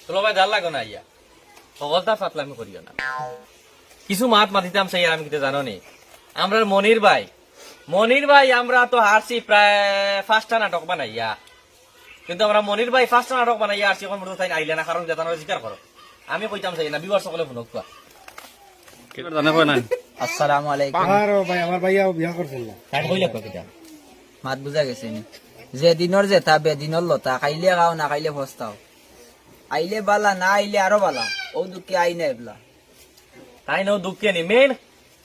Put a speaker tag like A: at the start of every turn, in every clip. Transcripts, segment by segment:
A: তোলো ভাই ডাল লাগো না ইয়া সকলটা ফাতলামি করিও না কিছু মাত মাতিতাম সেই আমি কিন্তু জানো নি আমরা মনির ভাই আমরা তো হারছি প্রায় 5টা নাটক বানাইয়া কিন্তু আমরা মনির ভাই 5টা নাটক বানাইয়া হারছি এখন মতো তাই আইলে না কারণ যেতানো স্বীকার করো আমি কইতাম চাই না বিবার সকলে ফোন কোয়া
B: আসসালামু আলাইকুম
C: ভাই আমার ভাইয়া বিয়া করছেন না
A: তাই কইলে কই কিটা
B: মাত বুঝা গেছে নি যে দিনর যেতা বেদিনর লতা খাইলে খাও না খাইলে ফস্তাও আইলে বালা না আইলে আরো বালা ও দুঃখে আই না এবলা
A: তাই নাও দুঃখে নি মেন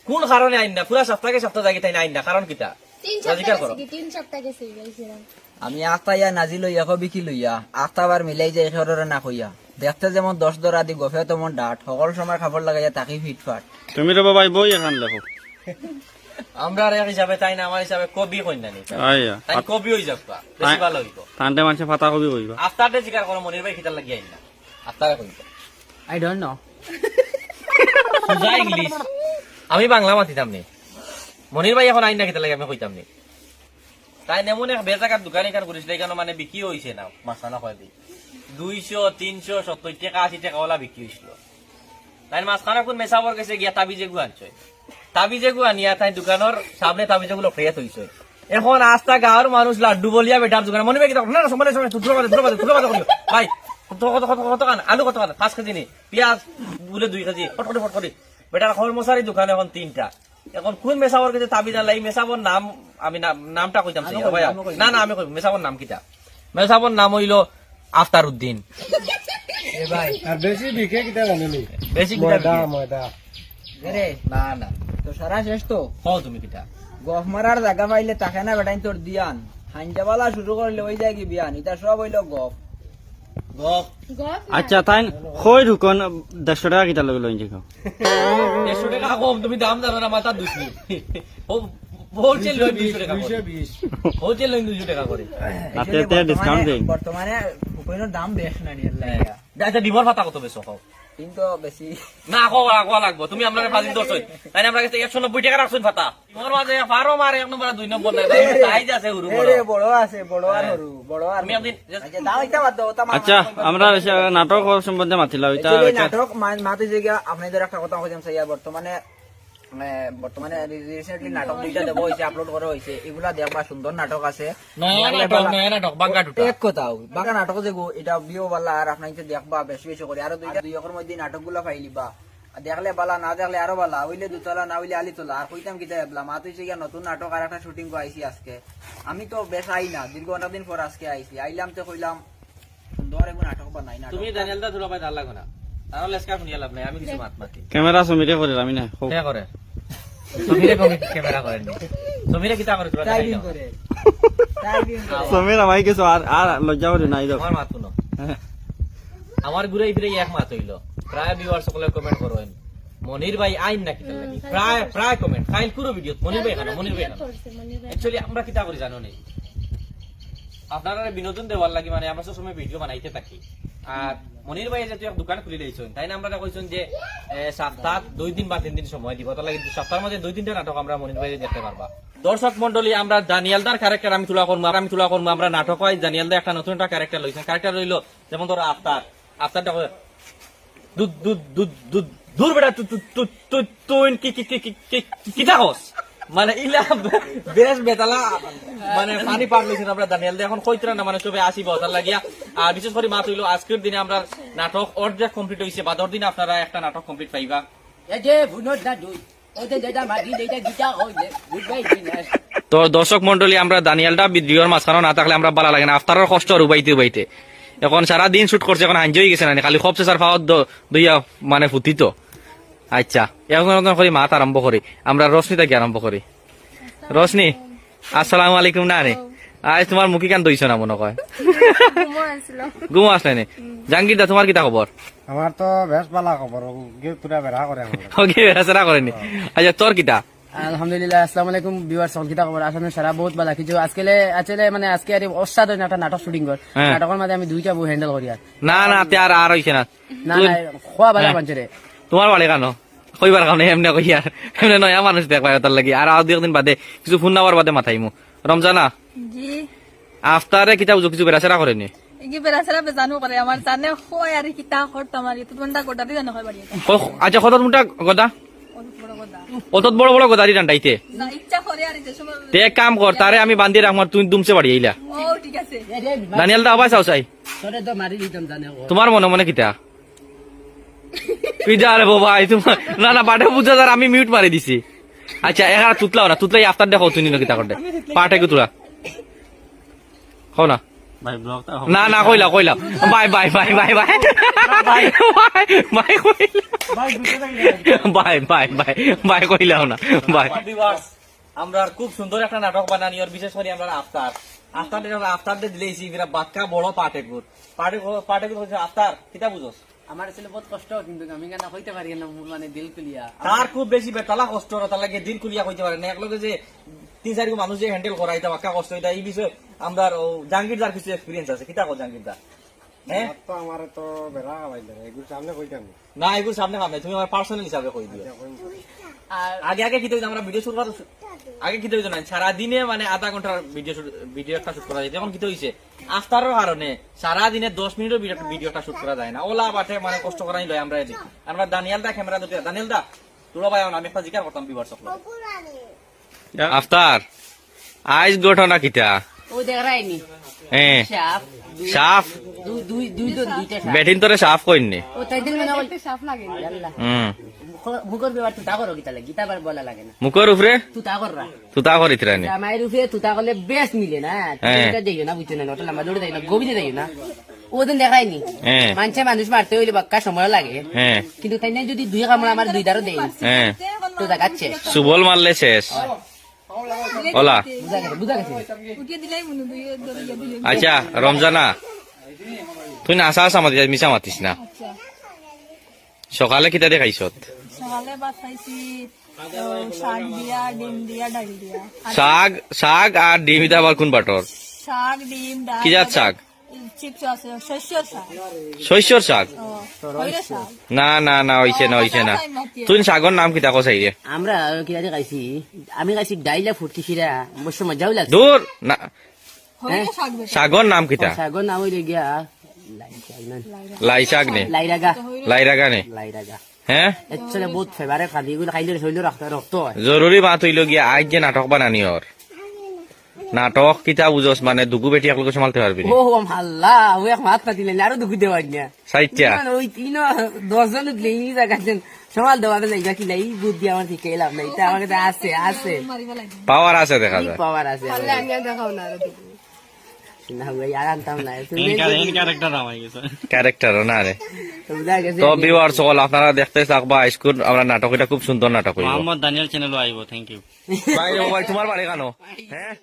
A: কোন কারণে আইন না পুরা সপ্তাহে জায়গায় তাই না আইন না কারণ কিটা
D: 3 সপ্তাহ গেছে গেছিলাম
B: আমি আখতাইয়া নাজি লইয়া কো বিকি লইয়া আখতাবার মিলাই যাই খররে না কইয়া দেখতে যেমন 10 দর আদি গফে তেমন ডাট সকল সময় খাবার লাগাইয়া তাকি ফিটফাট
E: তুমি তো বাবাই বই এখান লেখো
A: আমরা আর এক হিসাবে তাই না আমার হিসাবে কবি কইনা নি
E: আইয়া
A: তাই কবি হই যাবা বেশি ভালো হইব
E: তান্তে মানুষে ফাতা কবি কইবা
A: আফটার ডে জিকার করো মনির ভাই খিতাল লাগি আইন না আফটারে কইব
B: আই ডোন্ট নো
A: সুজা ইংলিশ আমি বাংলা মাতিতাম নি মনির ভাই এখন আইন না খিতাল লাগি আমি কইতাম নি তাই নেমন এক বেজাকার দোকান এখান করিছিল এখানে মানে বিক্রি হইছে না মাছানা কয় দি 200 300 70 টাকা 80 টাকা ওলা বিক্রি হইছিল তাই মাছখানা কোন মেসাবর গেছে গিয়া তাবিজে গু আনছে তাবিজে গু আনিয়া তাই দোকানের সামনে তাবিজে গুলো ফ্রেশ হইছে এখন আস্তা গাঁর মানুষ লাড্ডু বলিয়া বেটার দোকান মনে ভাই না না সময় সময় তুলো বাজে ভাই কত কান আলু কত কান 5 কেজি নি পেঁয়াজ বলে 2 কেজি ফট করে বেটার খবর মশারি দোকান এখন 3টা এখন কোন মেসাবর গেছে তাবিজ আনলাই মেসাবর নাম আমি নামটা কইতাম ভাইয়া না না আমি কই মেসাবর নাম কিটা মেসাবর নাম হইলো আফতার উদ্দিন
B: এ ভাই
C: আর বেশি বিকে কিটা জানেনি
A: বেশি কিটা
C: ময়দা
B: রে
A: না না
B: তো সারা শেষ তো
A: হও তুমি কিটা
B: গফ মারার জায়গা পাইলে তাকে না বেটাইন তোর দিয়ান হাঞ্জাবালা শুরু করলে ওই যায় কি বিয়ান এটা সব হইলো গফ
A: গপ
D: গপ
E: আচ্ছা তাই কই ঢুকন 100 টাকা কিটা লগে লইন খাও
A: 100 টাকা কম তুমি দাম জানো না মাথা দুসনি হোলসেল লই 200 টাকা
C: 220
A: হোলসেল লই 200 টাকা করে
E: তাতে তে ডিসকাউন্ট দেই
B: বর্তমানে ফুকইনোর দাম বেশ না নি
A: আচ্ছা ডিমর পাতা কত বেশি খাও
B: কিন্তু বেশি
A: না কোয়া লাগবো তুমি আমরা ফাজিল দোষ হই তাই আমরা কাছে 190 টাকা রাখছুন পাতা তোমার মাঝে পারো মারে 1 নম্বর 2 নম্বর না সাইজ আছে হুরু বড়
B: এরে বড় আছে বড় আর হরু বড় আর
A: আমি একদিন
B: আচ্ছা দাও এটা বাদ দাও তা
E: আচ্ছা আমরা নাটক সম্বন্ধে মাতিলা ওইটা
B: নাটক মাতে জায়গা আপনাদের একটা কথা কইতাম স্যার বর্তমানে রিসেন্টলি নাটক দুইটা দেবো হয়েছে আপলোড করা হয়েছে এগুলা দেখবা সুন্দর নাটক আছে
A: নয়া নাটক বাঙ্গা টুটা
B: এক কথাও বাঁকা নাটক যে এটা বিও বালা আর আপনার দেখবা বেশি বেশি করে আরো দুই একের মধ্যে নাটক গুলা পাইলিবা দেখলে বালা না দেখলে আরো বালা হইলে দুতলা না হইলে আলিতলা আর কইতাম কিতা এবলা মা তুই গিয়া নতুন নাটক আর একটা শুটিং আইছি আজকে আমি তো বেশ আই না দীর্ঘ অনেকদিন পর আজকে আইছি আইলাম তো কইলাম সুন্দর এগুলো নাটক বানাই না
A: তুমি দানিয়াল দা ধুলা পাই ভাল লাগো না তাহলে এসকা শুনিয়া লাভ নাই আমি কিছু মাত মাতি
E: ক্যামেরা সমিরে করে আমি না
A: কে করে সমীরে কোন ক্যামেরা করেন সমীরে কিটা করে তোরা
B: টাইপিং করে টাইপিং করে
E: সমির আমাই কিছু আর লজ্জা করে নাই দাও
A: আমার মাত শুনো আমার ঘুরে ফিরে এক মাত হইলো প্রায় ভিউয়ার সকলে কমেন্ট করেন মনির ভাই আইন নাকি তার লাগি প্রায় কমেন্ট ফাইল পুরো ভিডিও মনির ভাই কেন অ্যাকচুয়ালি আমরা কিটা করি জানো নি আপনারা বিনোদন দেওয়ার লাগি মানে আমরা সব সময় ভিডিও বানাইতে থাকি আর মনির ভাই যেহেতু এক দোকান খুলে দিয়েছেন তাই না আমরা কইছেন যে সপ্তাহ 2 দিন বা 3 দিন সময় দিব তার লাগি সপ্তাহের মধ্যে 2-3টা নাটক আমরা মনির ভাই দেখতে পারবা দর্শক মন্ডলী আমরা দানিয়ালদার ক্যারেক্টার আমি তুলা করবো আমরা নাটক হয় দানিয়ালদা একটা নতুন একটা ক্যারেক্টার লইছেন ক্যারেক্টার রইলো যেমন ধরো আফতারটা দুধ দুধ দুধ দুধ দূর বেটা তুই কি থাকস মানে ইলা বেশ বেতালা মানে পানি পার লইছেন আমরা দানিয়াল দা এখন কইতরা না মানে সবে আসিব তার লাগিয়া আর বিশেষ করে মাত হইলো আজকের দিনে আমরা নাটক অর্ধেক কমপ্লিট হইছে বা 10 দিন আপনারা একটা নাটক কমপ্লিট পাইবা
B: এই যে ভুনোর দা দুই ওতে যেটা মাটি দেইটা গিটা হইলে গুড বাই দিনাস
A: তো দর্শক মন্ডলী আমরা দানিয়ালটা ভিডিওর মাঝখানে না থাকলে আমরা ভালো লাগে না আফতারের কষ্ট আর উবাইতে এখন সারা দিন শুট করছে এখন হাঞ্জ হয়ে গেছে না খালি খবসে স্যার পাওয়ার দইয়া মানে ফুটিত আচ্ছা এখন করি মাত আরম্ভ করি আমরা রশ্মি থেকে আরম্ভ করি রশ্মি আসসালামু আলাইকুম না রে আজ তোমার মুখি কান দইছ না মনে কয় ঘুম আসলে নে জাহাঙ্গীর দা তোমার কিটা খবর
C: আমার তো বেশ ভালো খবর পুরা বেড়া করে
A: ওকে বেসারা করেনি আচ্ছা তোর কিটা
F: আলহামদুলিল্লাহ আসসালামু আলাইকুম ভিউয়ার্স সকলকে খবর আসলে সারা বহুত ভালো কিছু আজকে মানে আজকে আর অসাধারণ একটা নাটক শুটিং কর নাটকের মধ্যে আমি দুইটা বউ হ্যান্ডেল করি আর
A: না না তে আর হইছে না
F: না না খোয়া ভালো মানছে রে
A: তোমার বাড়ি কেন কইবার কারণে এমনি কই আর এমনি নয়া মানুষ দেখবা তার লাগি আর দুদিন বাদে কিছু ফোন নাম্বার বাদে মাথাইমু রমজানা
D: জি
A: আফতারে কিতা কিছু বেড়াচেরা করেনি
G: ইগি বেড়াছেরা বেজানো করে আমার জানে হয় আর কিতা করতাম আর তো তোমরা গোটা দিয়ে জানো হয় বাড়ি
A: আচ্ছা কত মোটা গদা
G: বড় কথা
A: অত বড় বড় গদা দি টান্ডাইতে
G: না ইচ্ছা করে আর যে সময়
A: তে এক কাম কর তারে আমি বান্ধি রাখমার তুই দুমছে বাড়ি আইলা
G: ও ঠিক আছে
A: দানিয়াল দা আবাই চাও চাই
F: তোরে তো মারি দিতাম জানে
A: তোমার মনে মনে কিতা তুই যা রে বাবা তোমার না না বাটে বুঝা যার আমি মিউট মারি দিছি আচ্ছা এখানে তুতলাও না তুতলাই আফতার দেখো তুই নিন কিতা করতে পাটে তুলা হও না
E: ভাই ব্লগটা
A: না না কইলা কইলা bye bye bye bye bye bye bye কইলা বাই বাই বাই বাই কইলাও না বাই আমরা খুব সুন্দর একটা নাটক বানানি আর বিশেষ করে আমরা আফতার দিলেছি বাক্কা বড় পাটেকুর পাটেকুর হচ্ছে আফতার কিতা বুঝোস
F: আমার ছিল বহুত কষ্ট কিন্তু আমি কেন হইতে পারি না মানে দিল কুলিয়া
A: তার খুব বেশি বেতালা কষ্ট তার লাগে দিন খুলিয়া কইতে পারে না একলগে যে 3-4 মানুষ যে হ্যান্ডেল করা এটা বাক্কা কষ্ট এটা এই বিষয়ে আমরা জাহাঙ্গীর দার কিছু এক্সপিরিয়েন্স আছে কিতা কো জাহাঙ্গীর দা হ্যাঁ
C: তো আমার তো বেড়া খাওয়াইলে এগুলো সামনে কইতাম
A: না এগুলো সামনে কাম নাই তুমি আমার পার্সোনাল হিসাবে কই দিও
F: আর
A: আগে আগে কি হইতো আমরা ভিডিও শুট করা আগে কি হইতো না সারা দিনে মানে আধা ঘন্টার ভিডিও একটা শুট করা যায় এখন কি হইছে আফতারের কারণে সারা দিনে 10 মিনিটের ভিডিওটা শুট করা যায় না ওলা বাটে মানে কষ্ট করাই লয় আমরা এদিকে আমরা দানিয়াল দা ক্যামেরা দুটো দানিয়াল দা তোরা ভাই আমি একটা জিজ্ঞাসা করতাম ভিউয়ার্স আফতার আইজ ঘটনা কিতা
F: ও দেখাইনি
A: হ্যাঁ
F: সাপ
A: সাফ
F: দুইটা সাপ
A: বেটিন তোরে সাফ কইনি
F: ও তাই দিন মানে
G: সাফ লাগে
F: আল্লাহ
A: হুম
F: মুখর ব্যবহার তুই তা করো গীতা লাগে গীতা বার বলা লাগে না
A: মুখর উপরে
F: তুই তা কররা
A: তুই তা করিত রানি
F: মায়ের উপরে তুই তা করলে বেশ মিলে না এটা দেখো না বুঝছো না ওটা লম্বা দৌড়ে দেখো না গভীরে দেখো না ওদিন দেখাইনি
A: হ্যাঁ
F: মানুষ মারতে হইলে বাক্কা সময় লাগে
A: হ্যাঁ
F: কিন্তু তাই না যদি দুই কামড় আমার দুই দারও দেই
A: হ্যাঁ
F: তো দেখাচ্ছে
A: সুবল মারলে শেষ ওলা
F: বুঝা গেছে
G: উঠিয়ে দিলাই মনে দিয়ে দরিয়া দিলে
A: আচ্ছা রমজানা তুই না আসা আসা মাতিস মিশা মাতিস না
G: আচ্ছা
A: সকালে কিতা দেখাইছ
G: সকালে ভাত খাইছি শাক দিয়া ডিম দিয়া ডাল দিয়া
A: শাক শাক আর ডিম এটা আবার কোন বাটর
G: শাক ডিম ডাল
A: কি জাত শাক
G: চিপস আছে শস্যর শাক
A: শস্যর শাক
G: হইরে শাক
A: না না না হইছে না হইছে না তুই শাকর নাম কিতা কসাই রে
F: আমরা কিরা খাইছি আমি খাইছি ডাইলা ফুটকি শিরা অবশ্য মজাও লাগছে
A: দূর না
G: হইরে শাক বেটা
A: শাকর নাম কিতা
F: শাগর নাম হইলে গিয়া
A: লাই শাক নে
F: লাইরাগা
A: লাইরাগা নে
F: লাইরাগা
A: হ্যাঁ
F: একচুয়ালি বহুত ফেভারিট খাদ্য এগুলো খাইলে শরীর রক্ত হয়
A: জরুরি বাত হইল গিয়া আজ যে নাটক বানানি ওর নাটক কিতা বুঝস মানে দুগু বেটি একলগে সমালতে পারবি
F: ও আল্লাহ ও এক মাত পাতিলে আরো দুঃখ দেওয়ার না
A: সাইটটা
F: ওই তিন 10 জন উঠলে এই জায়গাতে সমাল দেওয়াতে লাগা কি লাই বুদ্ধি আমার ঠিক এলাম না এটা আমার কাছে আছে আছে
G: মারিবা লাগে
A: পাওয়ার আছে দেখা যায়
F: পাওয়ার আছে
G: আমি আর দেখাও না আর
F: না ভাই আর আনতাম না
E: ক্যারেক্টার আমার গেছে
A: ক্যারেক্টার না রে
F: বুঝা গেছে
A: তো ভিউয়ার সকল আপনারা দেখতে থাকবা স্কুল আমরা নাটক এটা খুব সুন্দর নাটক হইব
E: মোহাম্মদ দানিয়াল চ্যানেল আইব থ্যাংক ইউ
A: ভাই তোমার বাড়ি কেন হ্যাঁ